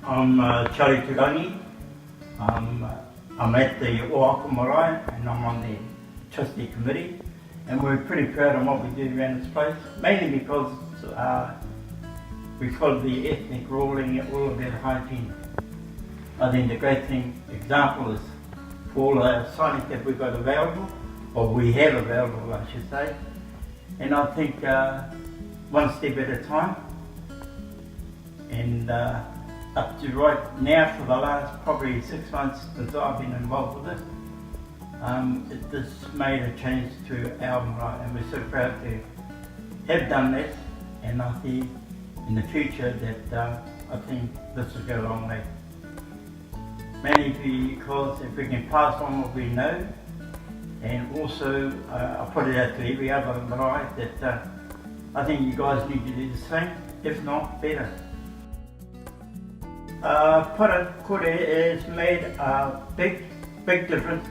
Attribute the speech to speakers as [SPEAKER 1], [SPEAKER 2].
[SPEAKER 1] I'm Charlie Turangi. I'm at the Oahu Marae and I'm on the trustee committee, and we're pretty proud of what we do around this place, mainly because we follow the ethnic ruling, all about hygiene. I think the great example is for all the signage that we've got available, or we have available I should say, and I think one step at a time, and up to right now for the last probably 6 months since I've been involved with it, this made a change to our marae, and we're so proud to have done that, and I think in the future that I think this will go a long way. Mainly because if we can pass on what we know, and also I put it out to every other marae that I think you guys need to do the same, if not better. Kore has made a big difference